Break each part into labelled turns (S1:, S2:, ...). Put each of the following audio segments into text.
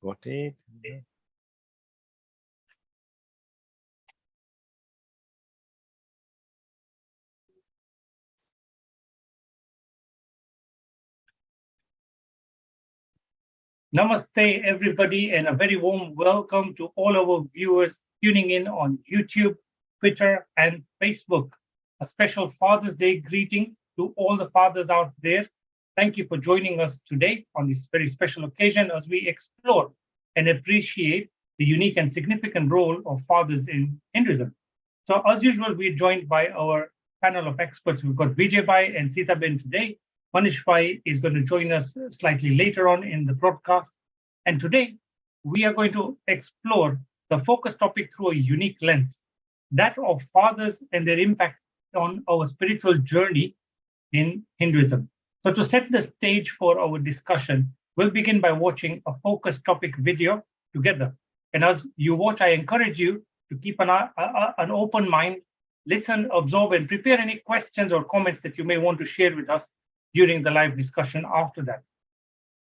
S1: Got it.
S2: Namaste, everybody, and a very warm welcome to all our viewers tuning in on YouTube, Twitter, and Facebook. A special Father's Day greeting to all the fathers out there. Thank you for joining us today on this very special occasion as we explore and appreciate the unique and significant role of fathers in Hinduism. So, as usual, we're joined by our panel of experts. We've got Vijay Bhai and Sita Ben today. Manish Bhai is going to join us slightly later on in the broadcast. And today, we are going to explore the focus topic through a unique lens, that of fathers and their impact on our spiritual journey in Hinduism. So to set the stage for our discussion, we'll begin by watching a focus topic video together. And as you watch, I encourage you to keep an open mind, listen, absorb, and prepare any questions or comments that you may want to share with us during the live discussion after that.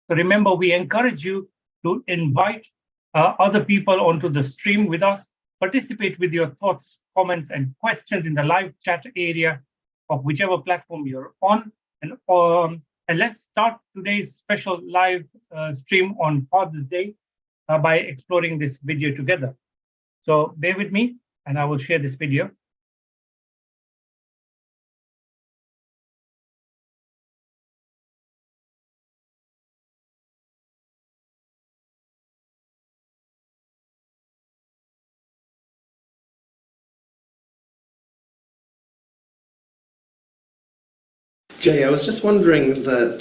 S2: So remember, we encourage you to invite other people onto the stream with us, participate with your thoughts, comments, and questions in the live chat area of whichever platform you're on. And let's start today's special live stream on Father's Day by exploring this video together. So bear with me, and I will share this video.
S3: Jay, I was just wondering that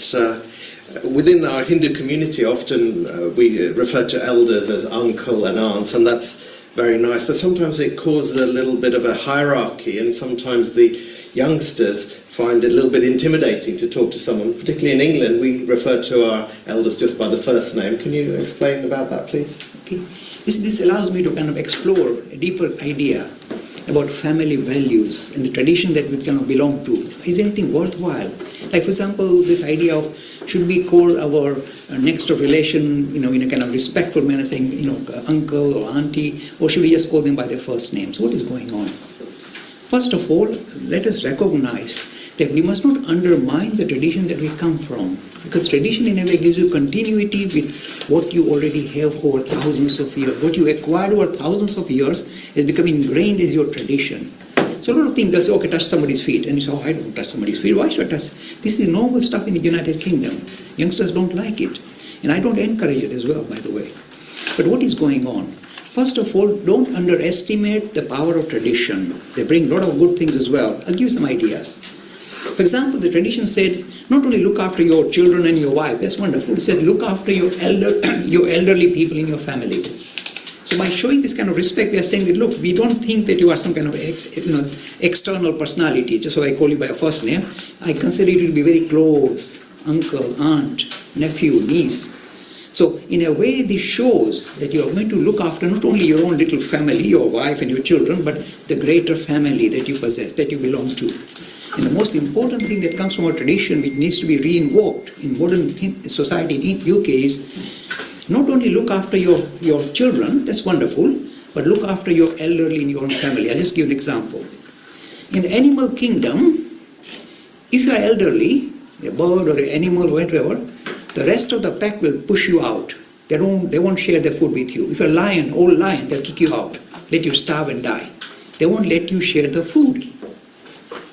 S3: within our Hindu community, often we refer to elders as uncle and aunts, and that's very nice, but sometimes it causes a little bit of a hierarchy, and sometimes the youngsters find it a little bit intimidating to talk to someone. Particularly in England, we refer to our elders just by the first name. Can you explain about that, please?
S4: Okay. You see, this allows me to kind of explore a deeper idea about family values and the tradition that we kind of belong to. Is anything worthwhile? Like, for example, this idea of should we call our next of relation, in a kind of respectful manner, saying, uncle or auntie, or should we just call them by their first names? What is going on? First of all, let us recognize that we must not undermine the tradition that we come from, because tradition in a way gives you continuity with what you already have over thousands of years. What you acquired over thousands of years is becoming ingrained as your tradition. So a lot of things, they'll say, okay, touch somebody's feet. And you say, oh, I don't touch somebody's feet. Why should I touch? This is normal stuff in the United Kingdom. Youngsters don't like it. And I don't encourage it as well, by the way. But what is going on? First of all, don't underestimate the power of tradition. They bring a lot of good things as well. I'll give you some ideas. For example, the tradition said, not only look after your children and your wife, that's wonderful. It said, look after your elderly people in your family. So by showing this kind of respect, we are saying that, look, we don't think that you are some kind of external personality, just so I call you by your first name. I consider you to be very close, uncle, aunt, nephew, niece. So in a way, this shows that you are going to look after not only your own little family, your wife and your children, but the greater family that you possess, that you belong to. And the most important thing that comes from our tradition, which needs to be re-invoked in modern society in UK, is not only look after your children, that's wonderful, but look after your elderly in your own family. I'll just give an example. In the animal kingdom, if you are elderly, a bird or an animal, whatever, the rest of the pack will push you out. They won't share their food with you. If you're a lion, old lion, they'll kick you out, let you starve and die. They won't let you share the food.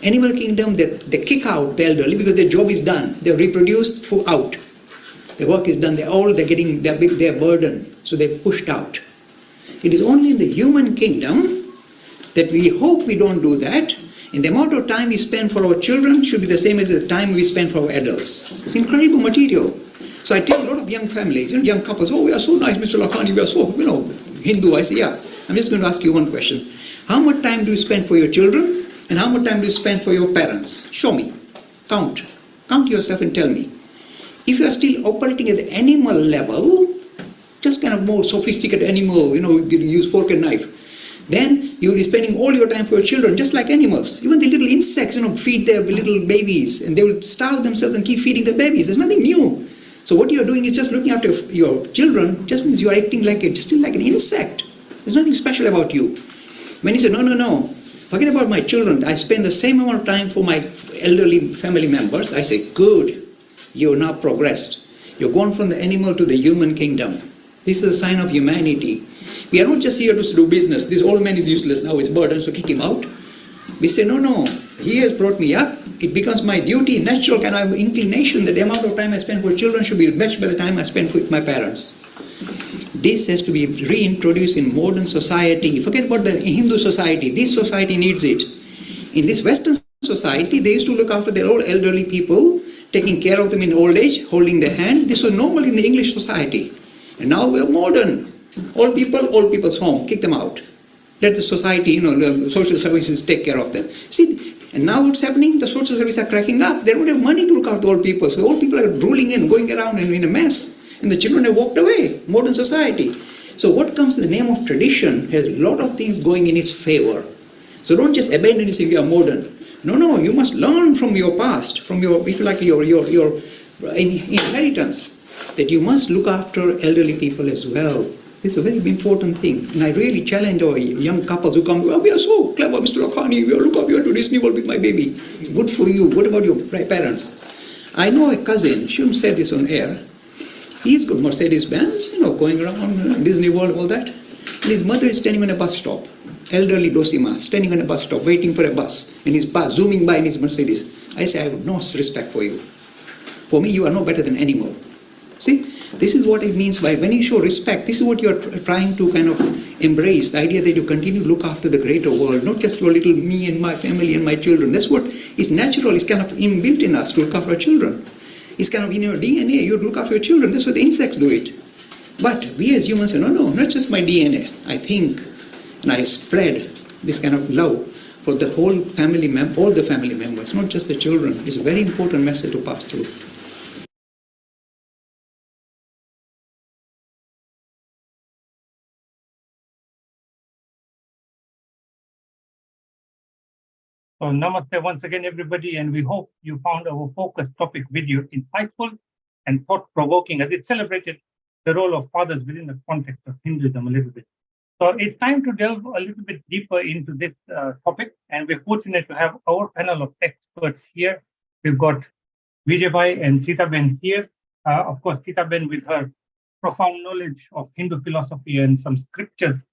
S4: Animal kingdom, they kick out the elderly because their job is done. They're reproduced, out. Their work is done. They're getting their burden, so they're pushed out. It is only in the human kingdom that we hope we don't do that. And the amount of time we spend for our children should be the same as the time we spend for our adults. It's incredible material. So I tell a lot of young families, young couples, oh, we are so nice, Mr. Lakhani, we are so, Hindu. I say, yeah. I'm just going to ask you one question. How much time do you spend for your children? And how much time do you spend for your parents? Show me. Count. Count yourself and tell me. If you are still operating at the animal level, just kind of more sophisticated animal, you use fork and knife, then you'll be spending all your time for your children, just like animals. Even the little insects, feed their little babies, and they will starve themselves and keep feeding the babies. There's nothing new. So what you're doing is just looking after your children, just means you are acting like still like an insect. There's nothing special about you. When you say, no, forget about my children, I spend the same amount of time for my elderly family members, I say, good, you're now progressed. You're gone from the animal to the human kingdom. This is a sign of humanity. We are not just here to do business. This old man is useless now, he's burdened, so kick him out. We say, no, he has brought me up. It becomes my duty, natural kind of inclination that the amount of time I spend for children should be matched by the time I spend with my parents. This has to be reintroduced in modern society. Forget about the Hindu society. This society needs it. In this Western society, they used to look after their old elderly people, taking care of them in old age, holding their hand. This was normal in the English society. And now we're modern. Old people's home, kick them out. Let the society, the social services take care of them. See, and now what's happening? The social services are cracking up. They don't have money to look after old people. So the old people are drooling in, going around and in a mess. And the children have walked away. Modern society. So what comes in the name of tradition has a lot of things going in its favor. So don't just abandon it if you are modern. No, you must learn from your past, from your, if you like, your inheritance, that you must look after elderly people as well. This is a very important thing. And I really challenge our young couples who come, we are so clever, Mr. Lakhani, we are to Disney World with my baby. Good for you. What about your parents? I know a cousin, shouldn't say this on air. He's got Mercedes-Benz, going around Disney World, all that. And his mother is standing on a bus stop. Elderly Dosima, standing on a bus stop, waiting for a bus. And he's zooming by in his Mercedes. I say, I have no respect for you. For me, you are no better than animal. See? This is what it means by when you show respect. This is what you're trying to kind of embrace, the idea that you continue to look after the greater world, not just your little me and my family and my children. That's what is natural. It's kind of inbuilt in us to look after our children. It's kind of in your DNA. You look after your children. That's what the insects do it. But we as humans say, no, not just my DNA. I think and I spread this kind of love for the whole family, all the family members, not just the children. It's a very important message to pass through.
S2: So namaste once again, everybody, and we hope you found our focus topic video insightful and thought-provoking as it celebrated the role of fathers within the context of Hinduism a little bit. So it's time to delve a little bit deeper into this topic, and we're fortunate to have our panel of experts here. We've got Vijay and Sitaben here. Of course, Sitaben, with her profound knowledge of Hindu philosophy and some scriptures,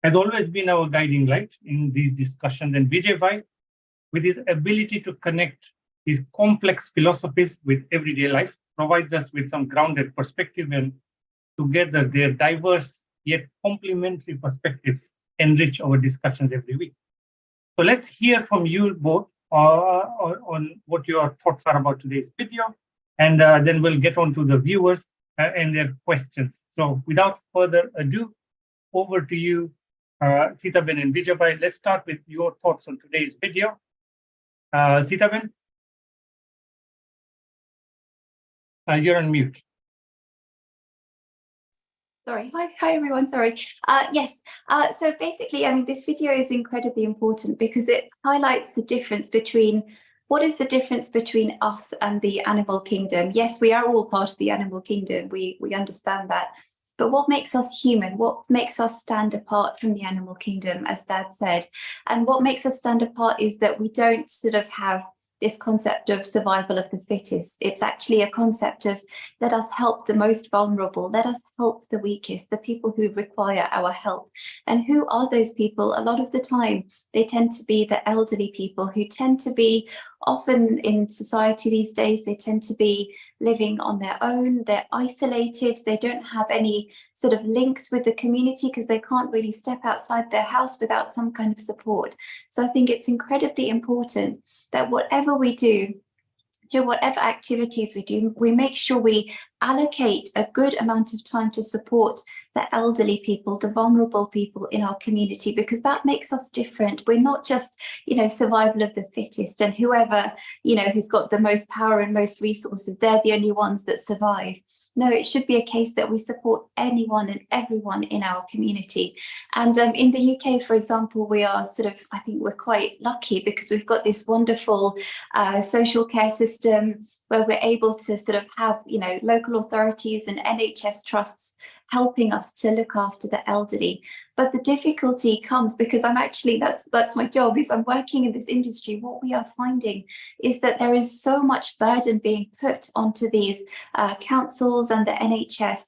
S2: has always been our guiding light in these discussions. And Vijay, with his ability to connect these complex philosophies with everyday life, provides us with some grounded perspective, and together their diverse yet complementary perspectives enrich our discussions every week. So let's hear from you both on what your thoughts are about today's video, and then we'll get on to the viewers and their questions. So without further ado, over to you, Sitaben and Vijay. Let's start with your thoughts on today's video. Sitaben, you're on mute.
S1: Sorry. Hi everyone. Sorry. Yes. So basically, this video is incredibly important because it highlights the difference between what is the difference between us and the animal kingdom. Yes, we are all part of the animal kingdom. We understand that. But what makes us human? What makes us stand apart from the animal kingdom, as Dad said? And what makes us stand apart is that we don't sort of have this concept of survival of the fittest. It's actually a concept of let us help the most vulnerable, let us help the weakest, the people who require our help. And who are those people? A lot of the time, they tend to be the elderly people who tend to be often in society these days, they tend to be living on their own, they're isolated, they don't have any sort of links with the community because they can't really step outside their house without some kind of support. So I think it's incredibly important that whatever we do, so whatever activities we do, we make sure we allocate a good amount of time to support the elderly people, the vulnerable people in our community, because that makes us different. We're not just, survival of the fittest and whoever, who's got the most power and most resources, they're the only ones that survive. No, it should be a case that we support anyone and everyone in our community. And in the UK, for example, we are I think we're quite lucky because we've got this wonderful social care system where we're able to have, local authorities and NHS trusts helping us to look after the elderly. But the difficulty comes because that's my job, is I'm working in this industry. What we are finding is that there is so much burden being put onto these councils and the NHS,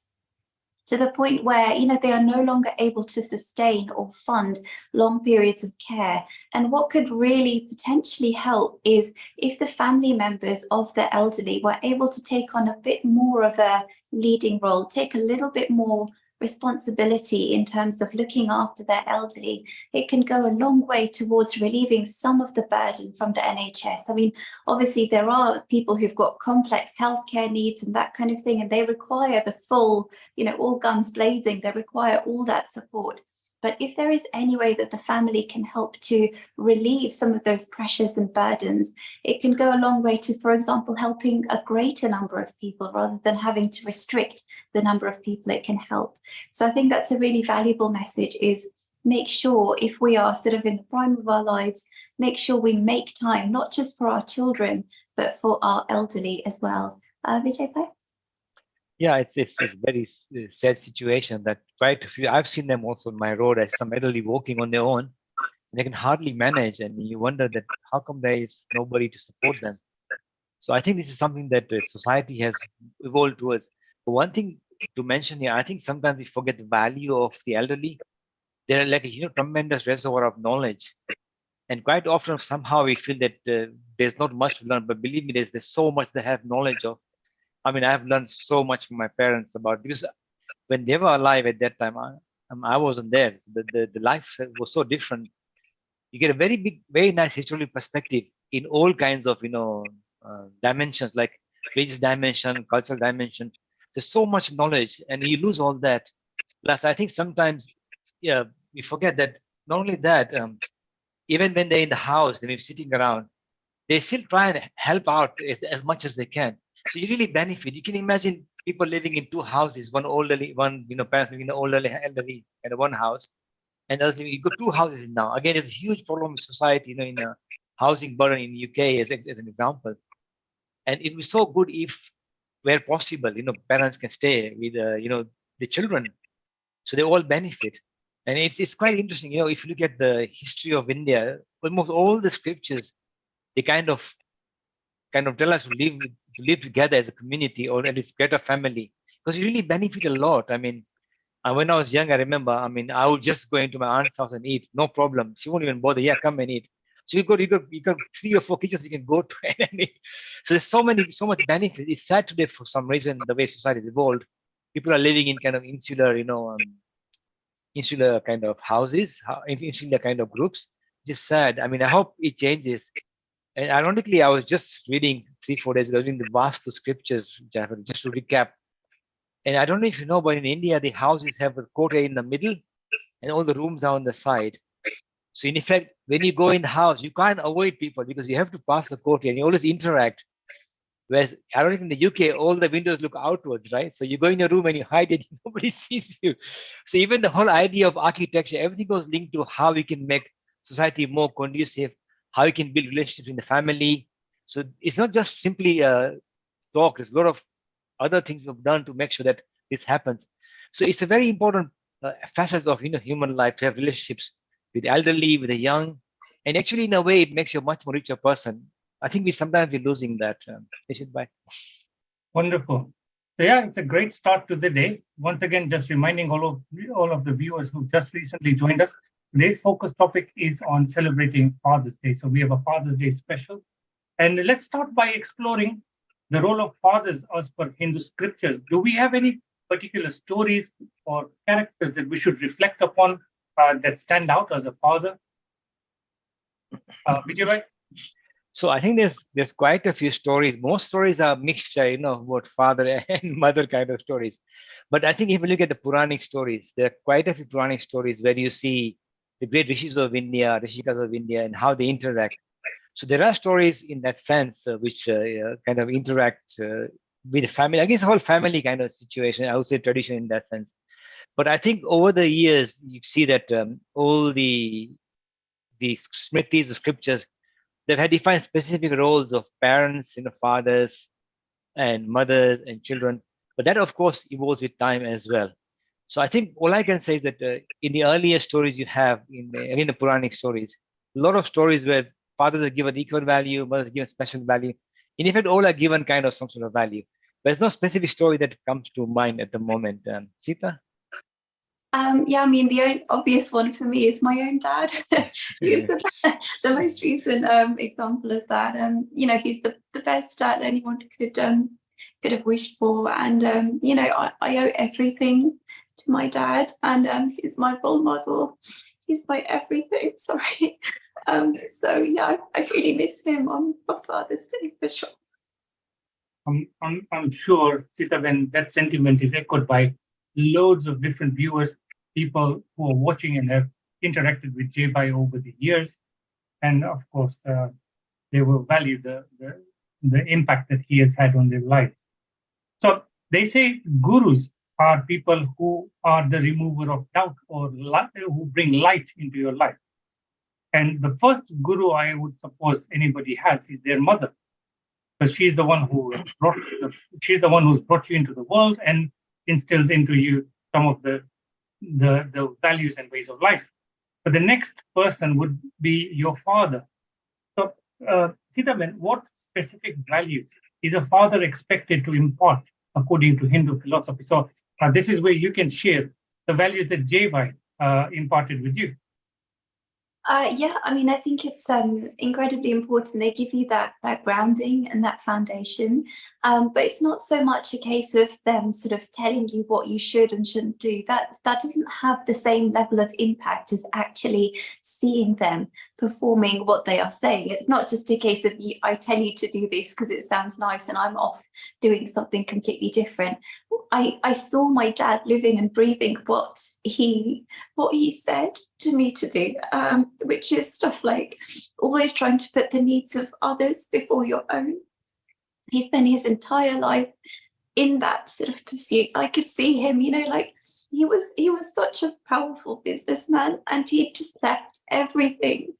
S1: to the point where they are no longer able to sustain or fund long periods of care. And what could really potentially help is if the family members of the elderly were able to take on a bit more of a leading role, take a little bit more responsibility in terms of looking after their elderly. It can go a long way towards relieving some of the burden from the NHS. I mean, obviously there are people who've got complex healthcare needs and that kind of thing, and they require the full, all guns blazing. They require all that support. But if there is any way that the family can help to relieve some of those pressures and burdens, it can go a long way to, for example, helping a greater number of people rather than having to restrict the number of people it can help. So I think that's a really valuable message, is make sure if we are in the prime of our lives, make sure we make time, not just for our children, but for our elderly as well. Vijay Bhai?
S5: Yeah, it's a very sad situation that quite a few, I've seen them also on my road as some elderly walking on their own, and they can hardly manage, and you wonder that how come there is nobody to support them. So I think this is something that society has evolved towards. But one thing to mention here, I think sometimes we forget the value of the elderly. They're like a tremendous reservoir of knowledge, and quite often somehow we feel that there's not much to learn, but believe me, there's so much they have knowledge of. I mean, I have learned so much from my parents about, because when they were alive at that time, I wasn't there. The life was so different. You get a very big, very nice historical perspective in all kinds of dimensions, like religious dimension, cultural dimension. There's so much knowledge, and you lose all that. Plus, I think sometimes, we forget that not only that, even when they're in the house, they're sitting around, they still try and help out as much as they can. So you really benefit. You can imagine people living in two houses, one parents living in the elderly in one house, and others living. You got two houses now. Again, it's a huge problem in society, in a housing burden in the UK as an example. And it was so good if, where possible, parents can stay with the children, so they all benefit. And it's quite interesting, if you look at the history of India, almost all the scriptures, they kind of tell us to live together as a community, or at least greater family, because you really benefit a lot. I mean, when I was young, I remember, I would just go into my aunt's house and eat, no problem. She won't even bother. Yeah, come and eat. So you got 3 or 4 kitchens you can go to and eat. So there's so much benefit. It's sad today for some reason the way society has evolved. People are living in kind of insular, insular kind of houses, insular kind of groups. Just sad. I mean, I hope it changes. And ironically, I was just reading 3-4 days ago, reading the Vastu scriptures, just to recap. And I don't know if you know, but in India, the houses have a courtyard in the middle and all the rooms are on the side. So in effect, when you go in the house, you can't avoid people because you have to pass the courtyard and you always interact. Whereas I don't think in the UK, all the windows look outwards, right? So you go in your room and you hide it, nobody sees you. So even the whole idea of architecture, everything goes linked to how we can make society more conducive, how you can build relationships in the family. So it's not just simply talk. There's a lot of other things we've done to make sure that this happens. So it's a very important facet of human life to have relationships with the elderly, with the young, and actually in a way it makes you a much more richer person. I think sometimes we're losing that.
S2: Wonderful. So yeah, it's a great start to the day. Once again, just reminding all of the viewers who just recently joined us, today's focus topic is on celebrating Father's Day. So we have a Father's Day special. And let's start by exploring the role of fathers as per Hindu scriptures. Do we have any particular stories or characters that we should reflect upon that stand out as a father? Vijay Bhai?
S5: So I think there's quite a few stories. Most stories are mixture, about father and mother kind of stories. But I think if you look at the Puranic stories, there are quite a few Puranic stories where you see the great rishis of India, rishikas of India, and how they interact. So there are stories in that sense which kind of interact with family. I guess the whole family kind of situation. I would say tradition in that sense. But I think over the years, you see that all the smritis, the scriptures, they've had defined specific roles of parents, fathers and mothers and children. But that, of course, evolves with time as well. So I think all I can say is that in the earlier stories you have, in the Puranic stories, a lot of stories where fathers are given equal value, mothers are given special value. In effect, all are given kind of some sort of value. But there's no specific story that comes to mind at the moment. Sita?
S1: Yeah, I mean, the obvious one for me is my own dad. He's the most recent example of that. He's the best dad anyone could have wished for, and I owe everything to my dad, and he's my role model. He's my everything. Sorry. So yeah, I really miss him on Father's Day for sure.
S2: I'm sure, Sita, when that sentiment is echoed by loads of different viewers, people who are watching and have interacted with Jay over the years, and of course, they will value the impact that he has had on their lives. So they say gurus are people who are the remover of doubt or who bring light into your life. And the first guru I would suppose anybody has is their mother, because she's the one who she's the one who's brought you into the world and instills into you some of the values and ways of life. But the next person would be your father. So, Sitaben, what specific values is a father expected to impart according to Hindu philosophy? So, this is where you can share the values that Jay imparted with you.
S1: Yeah, I mean, I think it's incredibly important. They give you that grounding and that foundation, but it's not so much a case of them sort of telling you what you should and shouldn't do. That doesn't have the same level of impact as actually seeing them performing what they are saying. It's not just a case of I tell you to do this because it sounds nice and I'm off doing something completely different. I saw my dad living and breathing what he said to me to do, which is stuff like always trying to put the needs of others before your own. He spent his entire life in that sort of pursuit. I could see him, like he was such a powerful businessman, and he just left everything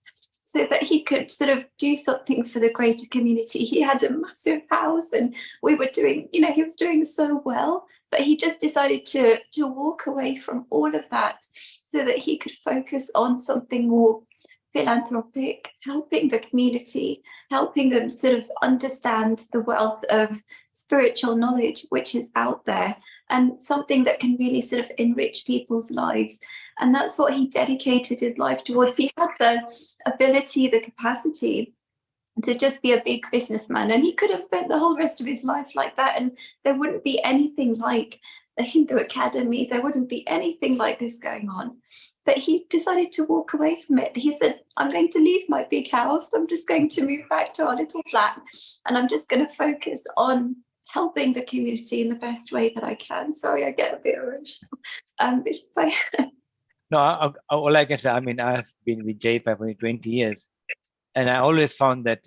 S1: so that he could sort of do something for the greater community. He had a massive house and we were doing, he was doing so well, but he just decided to walk away from all of that so that he could focus on something more philanthropic, helping the community, helping them sort of understand the wealth of spiritual knowledge which is out there, and something that can really sort of enrich people's lives. And that's what he dedicated his life towards. He had the ability, the capacity to just be a big businessman, and he could have spent the whole rest of his life like that, and there wouldn't be anything like the Hindu Academy, there wouldn't be anything like this going on. But he decided to walk away from it. He said, I'm going to leave my big house, I'm just going to move back to our little flat, and I'm just going to focus on helping the community in the best way that I can. Sorry, I get a bit emotional.
S5: No, all I can say, I mean, I've been with Jay for 20 years, and I always found that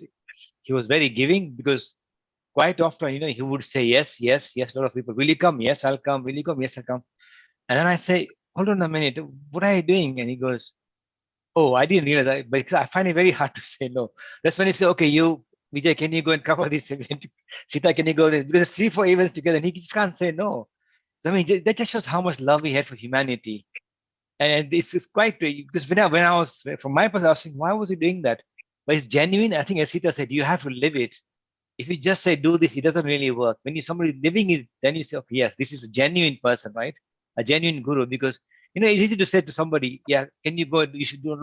S5: he was very giving, because quite often, he would say, yes, yes, yes. A lot of people, will you come? Yes, I'll come. Will you come? Yes, I'll come. And then I say, hold on a minute, what are you doing? And he goes, oh, I didn't realize that, because I find it very hard to say no. That's when you say, okay, Vijay, can you go and cover this event? Sita, can you go there? Because it's 3-4 events together, and he just can't say no. So, I mean, that just shows how much love he had for humanity. And it's quite, because when I was, from my perspective, I was saying, why was he doing that? But it's genuine. I think, as Sita said, you have to live it. If you just say, do this, it doesn't really work. When somebody living it, then you say, okay, yes, this is a genuine person, right? A genuine guru. Because, it's easy to say to somebody, yeah, can you go, you should do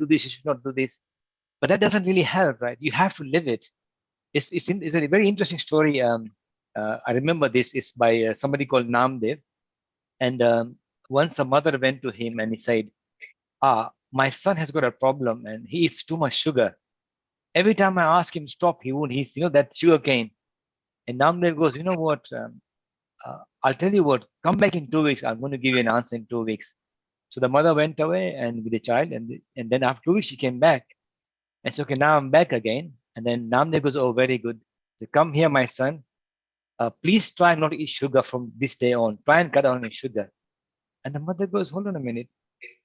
S5: this, you should not do this. But that doesn't really help, right? You have to live it. It's a very interesting story. I remember this. It's by somebody called Namdev. And once a mother went to him and he said, my son has got a problem and he eats too much sugar. Every time I ask him stop, he won't. He's, that sugar cane. And Namdev goes, you know what? I'll tell you what, come back in 2 weeks. I'm going to give you an answer in 2 weeks. So the mother went away and with the child, and then after 2 weeks, she came back. And so, okay, now I'm back again. And then Namdev goes, oh, very good. So come here, my son. please try not to eat sugar from this day on. Try and cut down on sugar. And the mother goes, hold on a minute.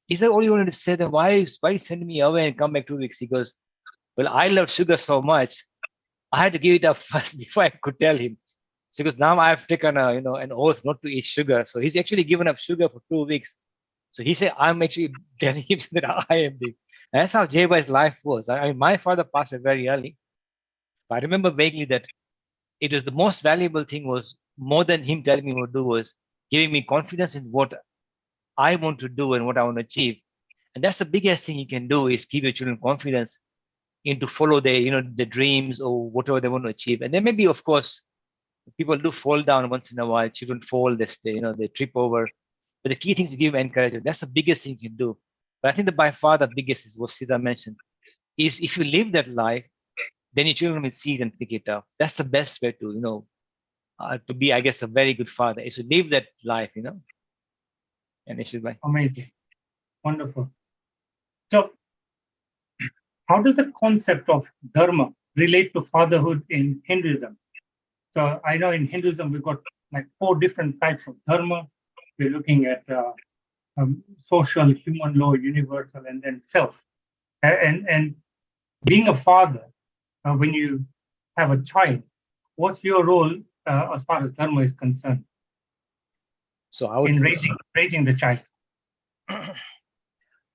S5: Is that all you wanted to say? Then why send me away and come back 2 weeks? He goes, well, I love sugar so much. I had to give it up first before I could tell him. So because now I've taken an oath not to eat sugar. So he's actually given up sugar for 2 weeks. So he said, I'm actually telling him that I am big. And that's how Jayabai's life was. I mean, my father passed away very early. But I remember vaguely that it was the most valuable thing was more than him telling me what to do was giving me confidence in what I want to do and what I want to achieve. And that's the biggest thing you can do is give your children confidence in to follow their dreams or whatever they want to achieve. And there may be, of course, people do fall down once in a while. Children fall, they trip over. But the key thing is to give them encouragement. That's the biggest thing you can do. But I think that by far the biggest is what Sita mentioned, is if you live that life, then your children will see it and pick it up. That's the best way to, to be, I guess, a very good father, is to live that life, And it should be
S2: amazing. Wonderful. So how does the concept of Dharma relate to fatherhood in Hinduism? So I know in Hinduism, we've got like 4 different types of Dharma. We're looking at social, human law, universal, and then self. And being a father, when you have a child, what's your role as far as Dharma is concerned?
S5: So I would
S2: in raising the child.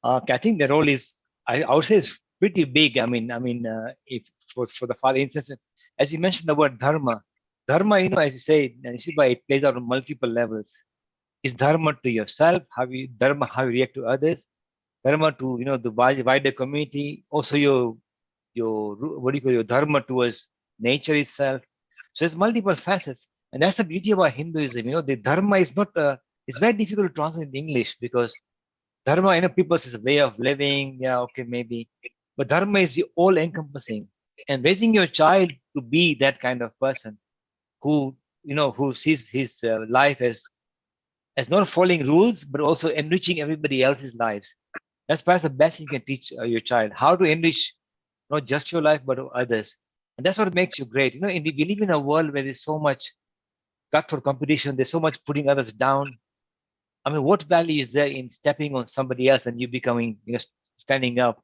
S5: I think the role is, I would say, is pretty big. I mean, if for the father instance, as you mentioned the word dharma, as you say, it plays out on multiple levels. Is dharma to yourself? How you react to others? Dharma to the wider community. Also your your dharma towards nature itself. So there's multiple facets, and that's the beauty about Hinduism. The dharma is not it's very difficult to translate in English because dharma, people say it's a way of living. Yeah, okay, maybe, but dharma is all-encompassing, and raising your child to be that kind of person who sees his life as not following rules, but also enriching everybody else's lives. That's perhaps the best you can teach your child, how to enrich not just your life, but others. And that's what makes you great. We live in a world where there's so much cutthroat competition, there's so much putting others down. I mean, what value is there in stepping on somebody else and you becoming, standing up?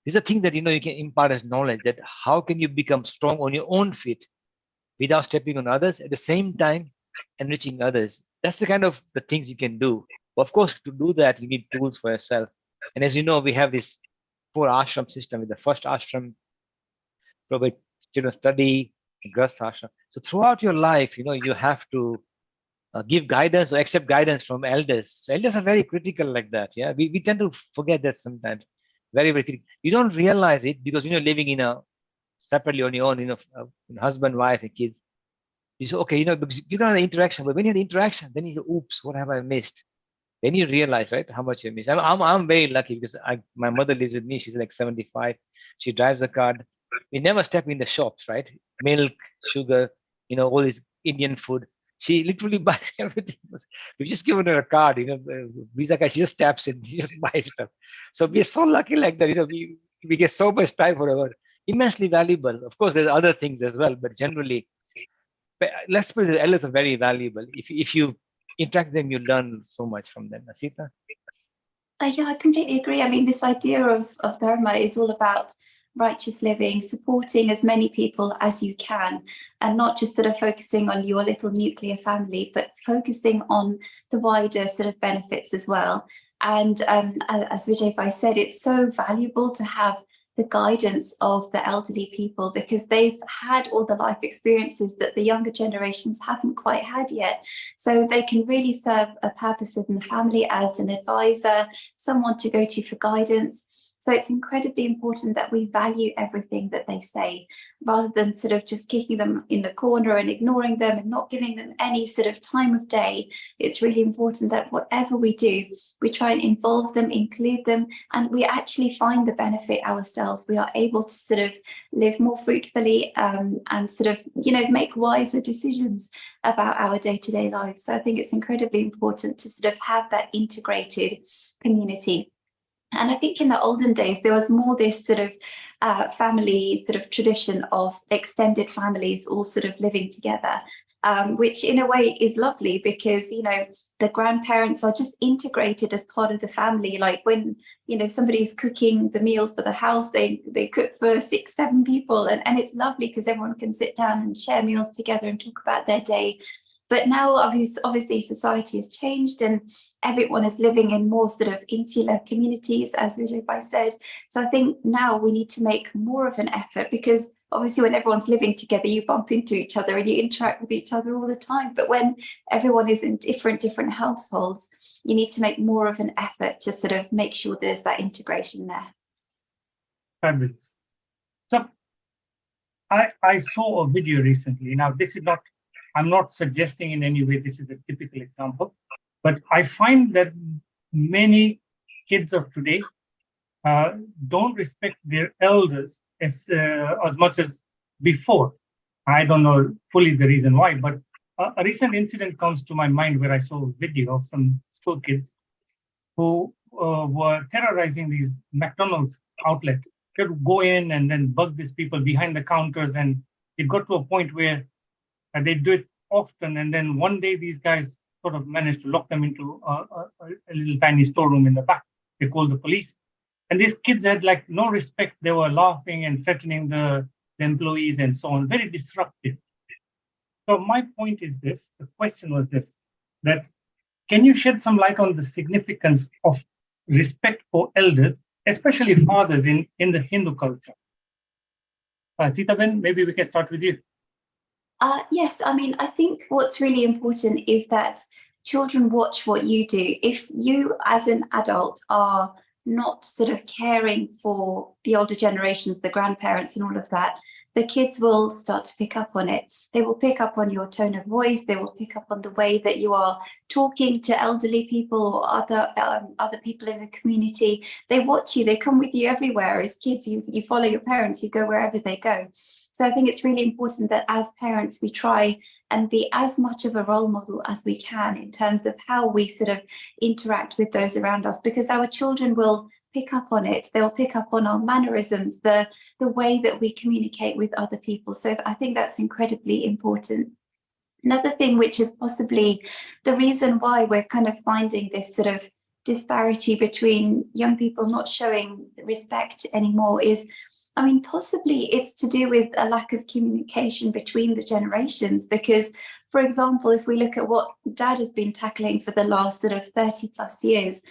S5: These are things that, you can impart as knowledge, that how can you become strong on your own feet without stepping on others, at the same time enriching others. That's the kind of the things you can do. But of course, to do that, you need tools for yourself. And as you know, we have this 4 ashram system. With the first ashram, provide children study, grasth ashram. So throughout your life, you have to give guidance or accept guidance from elders. So elders are very critical like that. Yeah, we tend to forget that sometimes. Very, very critical. You don't realize it because living in separately on your own, husband, wife, and kids. You say, okay, because you don't have the interaction, but when you have the interaction, then you go, oops, what have I missed? Then you realize, right, how much you miss. I'm very lucky because my mother lives with me. She's like 75. She drives a car. We never step in the shops, right? Milk, sugar, all this Indian food. She literally buys everything. We just given her a card, Visa card. She just taps in, she just buys stuff. So we're so lucky like that. We get so much time for our immensely valuable. Of course, there's other things as well, but generally, let's put it, the elders are very valuable. If you interact with them, you learn so much from them. Asita?
S1: Yeah, I completely agree. I mean, this idea of Dharma is all about righteous living, supporting as many people as you can, and not just sort of focusing on your little nuclear family, but focusing on the wider sort of benefits as well. And as Vijay said, it's so valuable to have the guidance of the elderly people because they've had all the life experiences that the younger generations haven't quite had yet. So they can really serve a purpose in the family as an advisor, someone to go to for guidance. So it's incredibly important that we value everything that they say, rather than sort of just kicking them in the corner and ignoring them and not giving them any sort of time of day. It's really important that whatever we do, we try and involve them, include them, and we actually find the benefit ourselves. We are able to sort of live more fruitfully and sort of, make wiser decisions about our day-to-day lives. So I think it's incredibly important to sort of have that integrated community. And I think in the olden days, there was more this sort of family sort of tradition of extended families all sort of living together. which in a way is lovely because, you know, the grandparents are just integrated as part of the family. Like when, you know, somebody's cooking the meals for the house, they cook for 6, 7 people, and it's lovely because everyone can sit down and share meals together and talk about their day. But now obviously society has changed and everyone is living in more sort of insular communities, as Vijay Bhai said. So I think now we need to make more of an effort, because obviously when everyone's living together, you bump into each other and you interact with each other all the time. But when everyone is in different households, you need to make more of an effort to sort of make sure there's that integration there.
S2: Fabulous. So I saw a video recently. Now, this is not, I'm not suggesting in any way this is a typical example, but I find that many kids of today don't respect their elders as much as before. I don't know fully the reason why, but a recent incident comes to my mind where I saw a video of some school kids who were terrorizing these McDonald's outlets. They would go in and then bug these people behind the counters, and it got to a point where they do it often, and then one day these guys sort of managed to lock them into a little tiny storeroom in the back. They called the police, and these kids had like no respect. They were laughing and threatening the employees and so on. Very disruptive. So my point is this: the question was this, that can you shed some light on the significance of respect for elders, especially fathers in the Hindu culture? Sitaben, maybe we can start with you.
S1: Yes, I mean, I think what's really important is that children watch what you do. If you as an adult are not sort of caring for the older generations, the grandparents and all of that, the kids will start to pick up on it. They will pick up on your tone of voice. They will pick up on the way that you are talking to elderly people or other people in the community. They watch you. They come with you everywhere. As kids, you follow your parents. You go wherever they go. So I think it's really important that as parents, we try and be as much of a role model as we can in terms of how we sort of interact with those around us, because our children will pick up on it. They'll pick up on our mannerisms, the way that we communicate with other people. So I think that's incredibly important. Another thing, which is possibly the reason why we're kind of finding this sort of disparity between young people not showing respect anymore is, I mean, possibly it's to do with a lack of communication between the generations. Because, for example, if we look at what Dad has been tackling for the last sort of 30 plus years,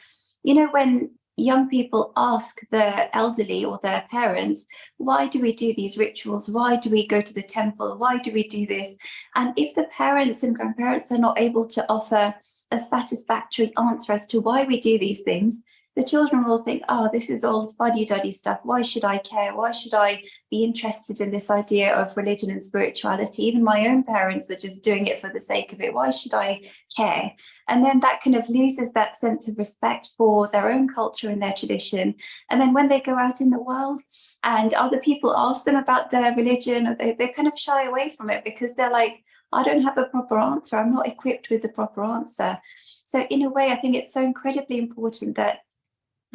S1: you know, when young people ask their elderly or their parents, why do we do these rituals? Why do we go to the temple? Why do we do this? And if the parents and grandparents are not able to offer a satisfactory answer as to why we do these things, the children will think, oh, this is all fuddy-duddy stuff. Why should I care? Why should I be interested in this idea of religion and spirituality? Even my own parents are just doing it for the sake of it. Why should I care? And then that kind of loses that sense of respect for their own culture and their tradition. And then when they go out in the world and other people ask them about their religion, they kind of shy away from it because they're like, I don't have a proper answer. I'm not equipped with the proper answer. So in a way, I think it's so incredibly important that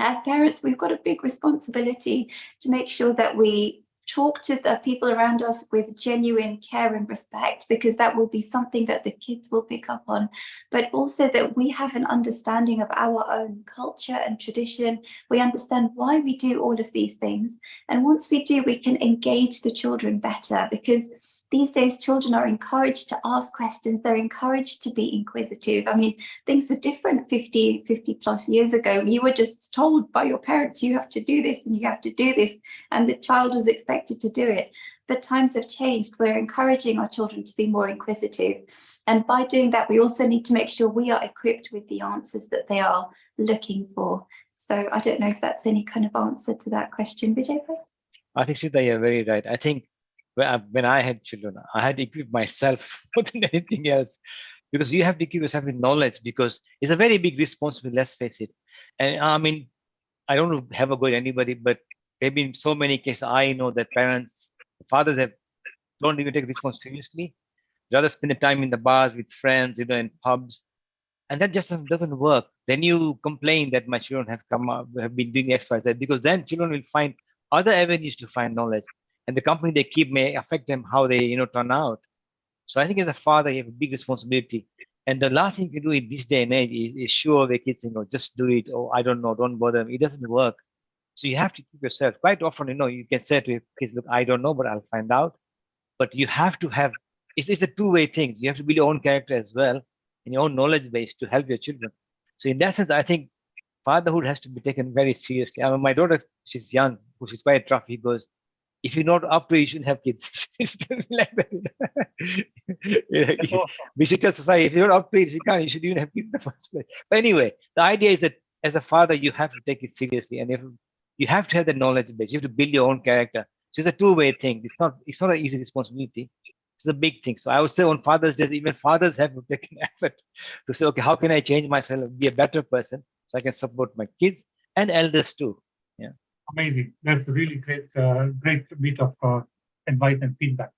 S1: as parents, we've got a big responsibility to make sure that we talk to the people around us with genuine care and respect, because that will be something that the kids will pick up on, but also that we have an understanding of our own culture and tradition. We understand why we do all of these things. And once we do, we can engage the children better, because these days, children are encouraged to ask questions. They're encouraged to be inquisitive. I mean, things were different 50 plus years ago. You were just told by your parents, you have to do this and you have to do this, and the child was expected to do it. But times have changed. We're encouraging our children to be more inquisitive. And by doing that, we also need to make sure we are equipped with the answers that they are looking for. So I don't know if that's any kind of answer to that question, Vijay.
S5: I think, Sita, you're very right. I think when I had children, I had to equip myself more than anything else, because you have to equip yourself with knowledge, because it's a very big responsibility, let's face it. And I mean, I don't have a go at anybody, but there have been so many cases I know that parents, fathers don't even take responsibility seriously. Rather spend the time in the bars with friends, you know, in pubs, and that just doesn't work. Then you complain that my children have been doing X, Y, Z, because then children will find other avenues to find knowledge. And the company they keep may affect them how they, you know, turn out. So I think as a father, you have a big responsibility. And the last thing you can do in this day and age is show the kids, just do it. Oh, I don't know, don't bother them. It doesn't work. So you have to keep yourself. Quite often, you can say to your kids, look, I don't know, but I'll find out. But you have to have, it's a two-way thing. You have to build your own character as well and your own knowledge base to help your children. So in that sense, I think fatherhood has to be taken very seriously. I mean, my daughter, she's young, she's quite rough. He goes, if you're not up to it, you shouldn't have kids. Like
S2: That's awesome.
S5: we should tell society, if you're not up to it, you can't, you should even have kids in the first place. But anyway, the idea is that as a father, you have to take it seriously. And if you have to have the knowledge base, you have to build your own character. So it's a two-way thing. It's not an easy responsibility. It's a big thing. So I would say on Father's Day, even fathers have to take an effort to say, okay, how can I change myself, be a better person so I can support my kids and elders too. Yeah.
S2: Amazing. That's a really great bit of advice and feedback.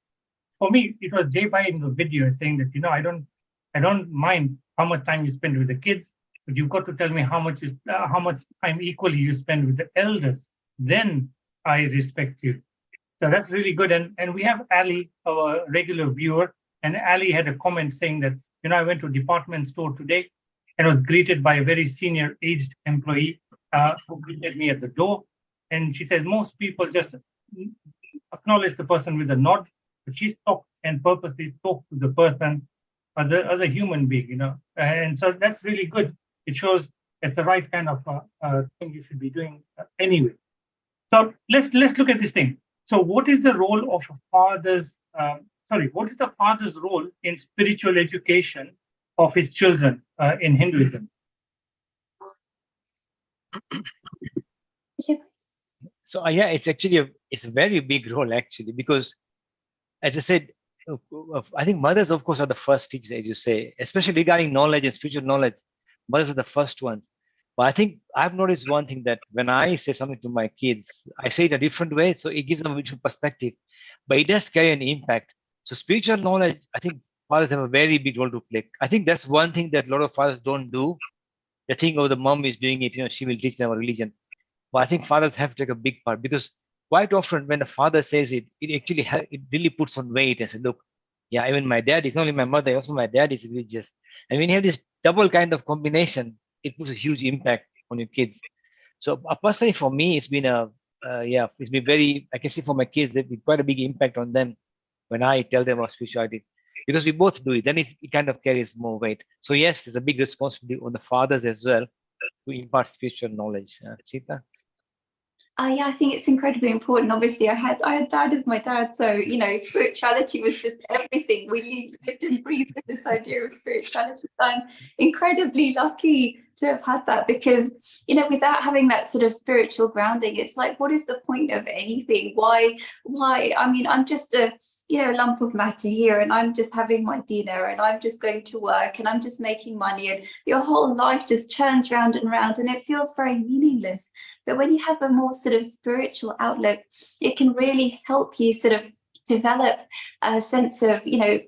S2: For me, it was Jay Bai in the video saying that, I don't mind how much time you spend with the kids, but you've got to tell me how much time equally you spend with the elders. Then I respect you. So that's really good. And we have Ali, our regular viewer, and Ali had a comment saying that, I went to a department store today and was greeted by a very senior aged employee who greeted me at the door. And she says most people just acknowledge the person with a nod, but she stopped and purposely talked to the person as a human being, And so that's really good. It shows it's the right kind of thing you should be doing anyway. So let's look at this thing. So what is the role of a father's, what is the father's role in spiritual education of his children in Hinduism?
S5: So yeah, it's actually it's a very big role actually, because as I said, I think mothers, of course, are the first teachers, as you say, especially regarding knowledge and spiritual knowledge. Mothers are the first ones. But I think I've noticed one thing, that when I say something to my kids, I say it a different way, so it gives them a different perspective, but it does carry an impact. So spiritual knowledge, I think fathers have a very big role to play. I think that's one thing that a lot of fathers don't do. They think, oh, the mom is doing it, she will teach them a religion. But I think fathers have to take a big part, because quite often when a father says it, it really puts on weight and says, look, yeah, even my dad, it's not only my mother, also my dad is religious. And when you have this double kind of combination, it puts a huge impact on your kids. So personally, for me, it's been it's been very, I can see for my kids, there's been quite a big impact on them when I tell them about spirituality, because we both do it. Then it kind of carries more weight. So yes, there's a big responsibility on the fathers as well to impart spiritual knowledge. Sita?
S1: Yeah, I think it's incredibly important. Obviously, I had dad as my dad, so spirituality was just everything. We lived and breathed with this idea of spirituality. So I'm incredibly lucky to have had that, because without having that sort of spiritual grounding, it's like, what is the point of anything? Why? I mean, I'm just a lump of matter here, and I'm just having my dinner, and I'm just going to work, and I'm just making money, and your whole life just churns round and round, and it feels very meaningless. But when you have a more sort of spiritual outlook, it can really help you sort of develop a sense of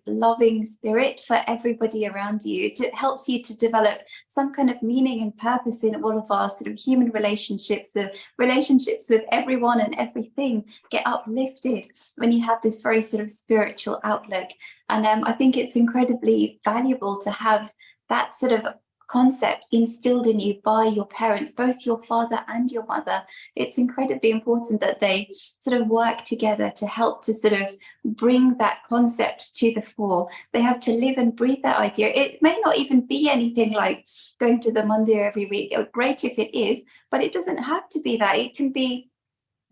S1: loving spirit for everybody around you. It helps you to develop some kind of meaning and purpose in all of our sort of human relationships. The relationships with everyone and everything get uplifted when you have this very sort of spiritual outlook. And I think it's incredibly valuable to have that sort of concept instilled in you by your parents, both your father and your mother. It's incredibly important that they sort of work together to help to sort of bring that concept to the fore. They have to live and breathe that idea. It may not even be anything like going to the mandir every week. Great if it is, but it doesn't have to be that. It can be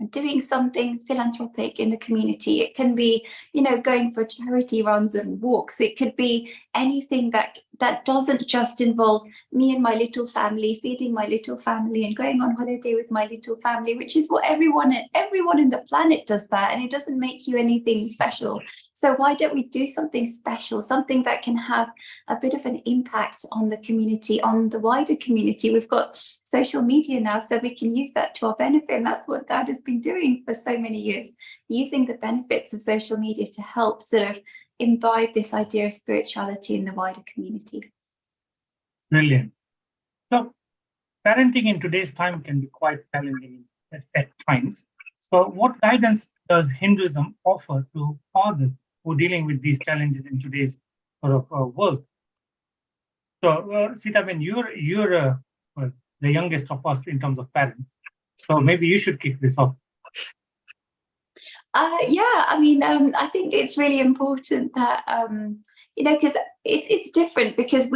S1: doing something philanthropic in the community. It can be, going for charity runs and walks. It could be anything that doesn't just involve me and my little family, feeding my little family and going on holiday with my little family, which is what everyone in the planet does that, and it doesn't make you anything special. So why don't we do something special, something that can have a bit of an impact on the community, on the wider community? We've got social media now, so we can use that to our benefit. And that's what Dad has been doing for so many years, using the benefits of social media to help sort of imbibe this idea of spirituality in the wider community.
S2: Brilliant. So parenting in today's time can be quite challenging at times. So what guidance does Hinduism offer to fathers who are dealing with these challenges in today's sort of world. So, Sita, when you're well, the youngest of us in terms of parents, so maybe you should kick this off.
S1: Yeah, I mean, I think it's really important that, because it's different because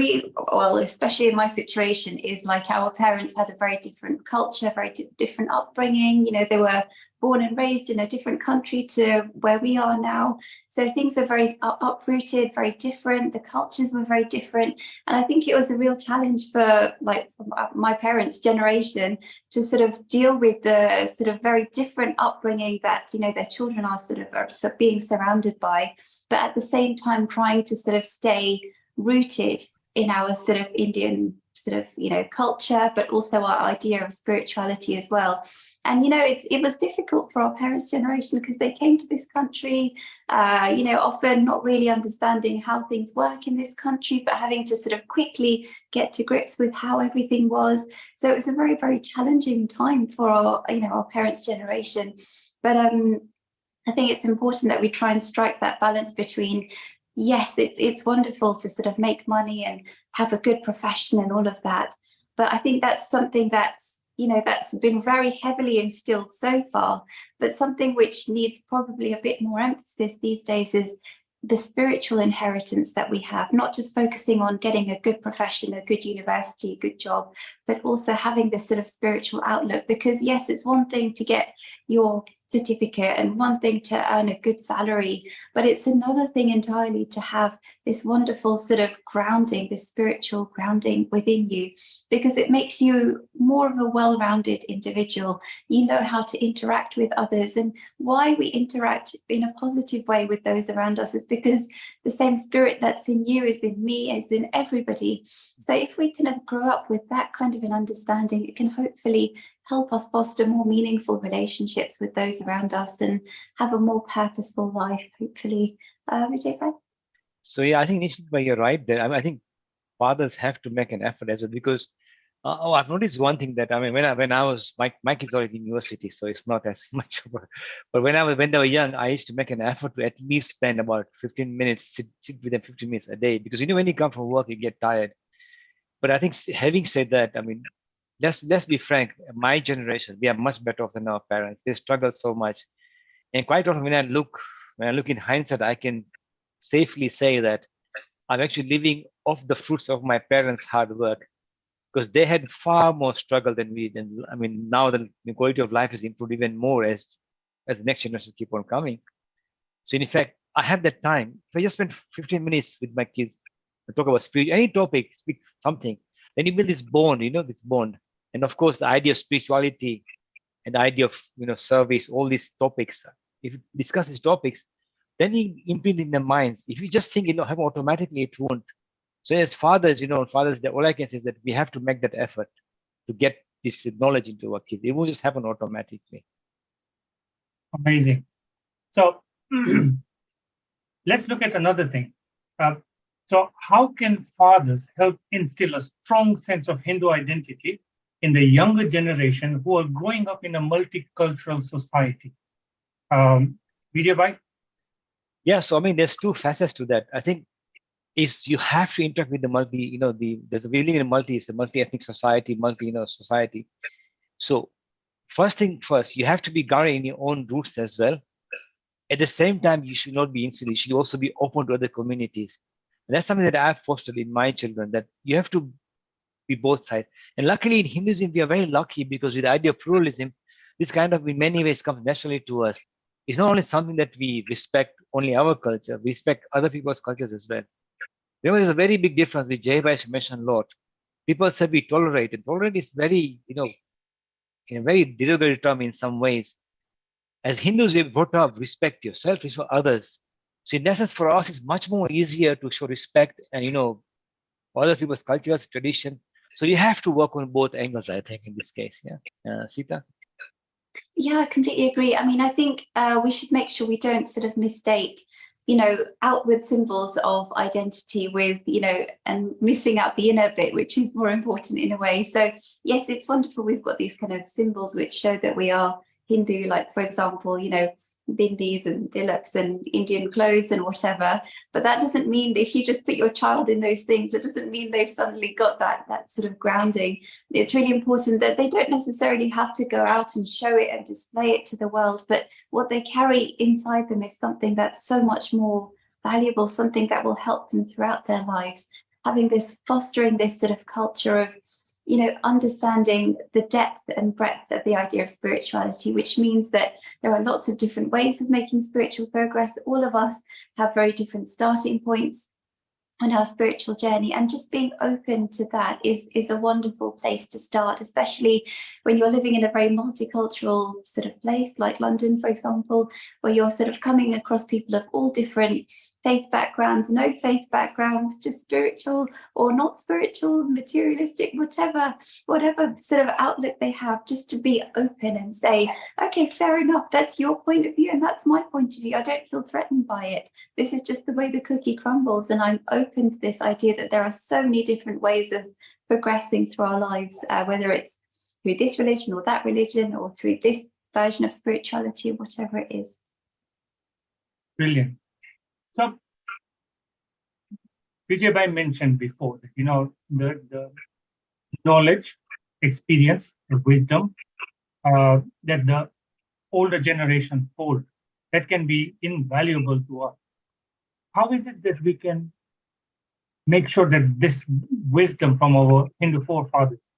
S1: well, especially in my situation, is like our parents had a very different culture, very different upbringing. They were born and raised in a different country to where we are now. So things were very uprooted, very different. The cultures were very different. And I think it was a real challenge for my parents' generation to sort of deal with the sort of very different upbringing that, their children are sort of being surrounded by, but at the same time trying to sort of stay rooted in our sort of Indian sort of, culture, but also our idea of spirituality as well. And, it was difficult for our parents' generation because they came to this country, often not really understanding how things work in this country, but having to sort of quickly get to grips with how everything was. So it was a very, very challenging time for our parents' generation. But I think it's important that we try and strike that balance between, yes, it's wonderful to sort of make money and have a good profession and all of that. But I think that's something that's been very heavily instilled so far. But something which needs probably a bit more emphasis these days is the spiritual inheritance that we have, not just focusing on getting a good profession, a good university, a good job, but also having this sort of spiritual outlook. Because yes, it's one thing to get your certificate and one thing to earn a good salary, but it's another thing entirely to have this wonderful sort of grounding, this spiritual grounding within you, because it makes you more of a well-rounded individual. You know how to interact with others, and why we interact in a positive way with those around us is because the same spirit that's in you is in me, is in everybody. So if we kind of grow up with that kind of an understanding, it can hopefully help us foster more meaningful relationships with those around us and have a more purposeful life, hopefully. Vijay?
S5: So yeah, I think Nishit, you're right there. I think fathers have to make an effort as well, because I've noticed one thing that, when I was, my kids are in university, so it's not as much of a, but when they were young, I used to make an effort to at least spend about 15 minutes, sit with them 15 minutes a day, because when you come from work, you get tired. But I think, having said that, let's be frank, my generation, we are much better off than our parents. They struggled so much. And quite often when I look in hindsight, I can safely say that I'm actually living off the fruits of my parents' hard work, because they had far more struggle than we did. And now the quality of life is improved even more as the next generation keep on coming. So in fact, I have that time. If I just spend 15 minutes with my kids, I talk about spirit, any topic, speak something, then you build this bond, this bond. And of course, the idea of spirituality and the idea of service, all these topics. If you discuss these topics, then you imprint in their minds. If you just think have automatically, it won't. So as fathers, all I can say is that we have to make that effort to get this knowledge into our kids. It won't just happen automatically.
S2: Amazing. So let's look at another thing. So how can fathers help instill a strong sense of Hindu identity in the younger generation who are growing up in a multicultural society? Vijay?
S5: Yeah, so there's two facets to that. I think is you have to interact with the we live in it's a multi-ethnic society, society. So first thing first, you have to be grounded in your own roots as well. At the same time, you should not be insular. You should also be open to other communities. And that's something that I've fostered in my children, that you have to be both sides. And luckily in Hinduism, we are very lucky, because with the idea of pluralism, this kind of in many ways comes naturally to us. It's not only something that we respect only our culture, we respect other people's cultures as well. There's a very big difference which Jai mentioned a lot. People say we tolerate, and tolerate is very, in a very derogatory term in some ways. As Hindus, we're brought up, respect yourself, respect others. So in essence, for us, it's much more easier to show respect and, other people's cultures, tradition. So you have to work on both angles, I think, in this case. Yeah. Sita?
S1: Yeah, I completely agree. I think we should make sure we don't sort of mistake, outward symbols of identity with, and missing out the inner bit, which is more important in a way. So yes, it's wonderful. We've got these kind of symbols which show that we are Hindu, like, for example, bindis and tilaks and Indian clothes and whatever. But that doesn't mean that if you just put your child in those things, it doesn't mean they've suddenly got that sort of grounding. It's really important that they don't necessarily have to go out and show it and display it to the world, but what they carry inside them is something that's so much more valuable, something that will help them throughout their lives. Having this, fostering this sort of culture of, you know, understanding the depth and breadth of the idea of spirituality, which means that there are lots of different ways of making spiritual progress. All of us have very different starting points on our spiritual journey, and just being open to that is a wonderful place to start, especially when you're living in a very multicultural sort of place like London, for example, where you're sort of coming across people of all different faith backgrounds, no faith backgrounds, just spiritual or not spiritual, materialistic, whatever sort of outlook they have, just to be open and say, okay, fair enough, that's your point of view and that's my point of view. I don't feel threatened by it. This is just the way the cookie crumbles, and I'm open to this idea that there are so many different ways of progressing through our lives, whether it's through this religion or that religion or through this version of spirituality, whatever it is.
S2: Brilliant. So, Vijay Bhai mentioned before that, you know, the knowledge, experience, the wisdom that the older generation hold, that can be invaluable to us. How is it that we can make sure that this wisdom from our Hindu forefathers